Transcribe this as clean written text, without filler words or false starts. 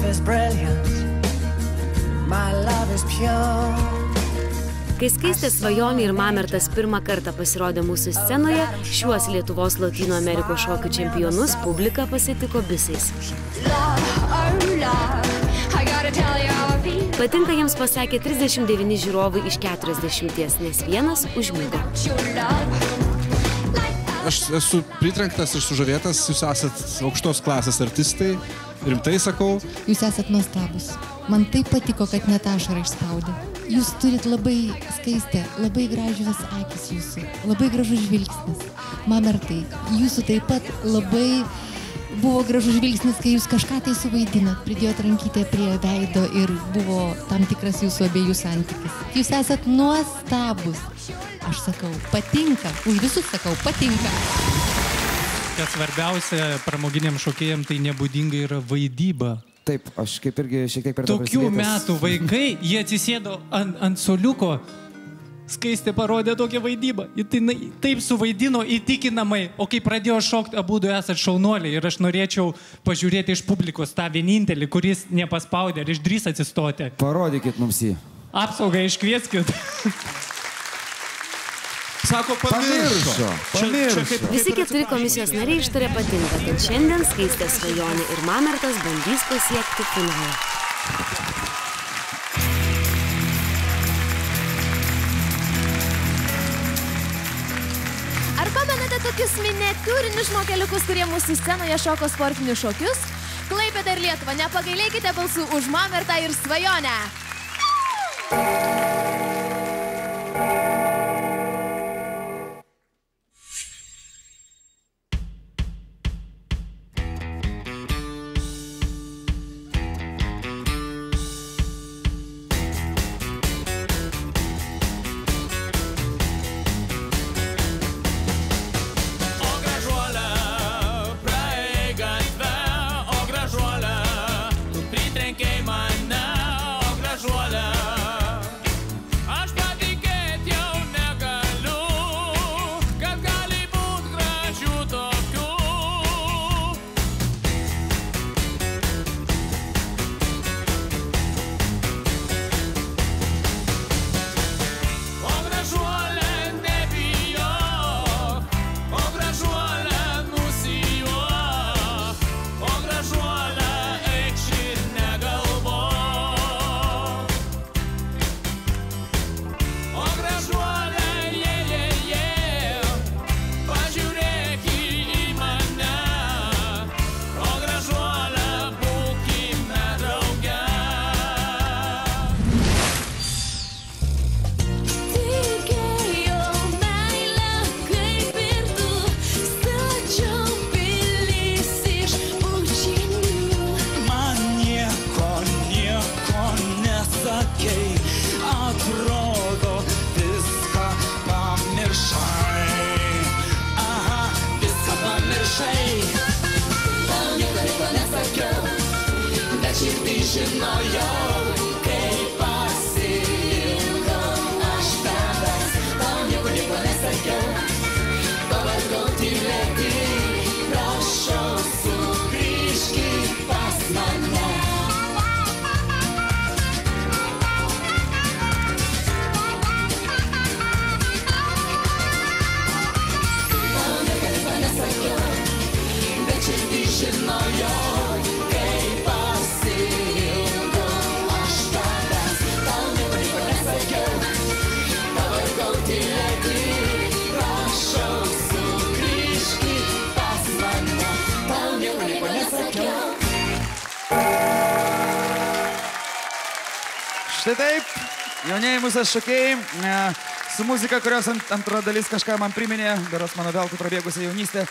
is brilliant. My love is pure. Kai Skaistė, Svajonė ir Mamertas pirmą kartą pasirodė mūsų scenoje, šiuos Lietuvos Lotynų Amerikos šokių čempionus publika pasitiko bisais. Patinka jiems pasakė 39 žiūrovai iš 40, nes vienas užmigo. Aš esu pritrenktas ir sužavėtas, jūs esat aukštos klasės artistai, rimtai sakau. Jūs esat nuostabus. Man taip patiko, kad net ašarą išspaudė. Jūs turit labai Skaistę, labai gražios akis jūsų, labai gražus žvilgsnis. Mamertai, jūsų taip pat labai buvo gražus žvilgsnis, kai jūs kažką tai suvaidinat, pridėjot rankytę prie veido ir buvo tam tikras jūsų abiejų santykis. Jūs esat nuostabus. Aš sakau, patinka. Už visus sakau, patinka. Kas svarbiausia pramoginiam šokėjam, tai nebūdinga yra vaidyba. Taip, aš kaip irgi šiek tiek per to prisidėtas. Tokių metų vaikai, jie atsisėdo ant soliuko, Skaistė parodė tokią vaidybą. Ji taip suvaidino įtikinamai, o kai pradėjo šokti, abudu esat šaunuoliai ir aš norėčiau pažiūrėti iš publikos tą vienintelį, kuris nepaspaudė ir išdrįs atsistoti. Parodykit mums jį. Apsaugą iškvieskit. Sako, pamiršo. Visi 4 komisijos nariai ištarė patinka, kad šiandien Skaistė, Svajonė ir Mamertas bandys pasiekti finalą. Ar pamenate tokius miniatiūrinius žmogeliukus, kurie mūsų scenoje šoko sportinius šokius? Klaipėda ir Lietuva, nepagailėkite balsų už Mamertą ir Svajonę. Štai taip, jaunieji mūsų šokėjai, su muzika, kurios antra dalis kažką man priminė, berods mano veltui prabėgusią jaunystę.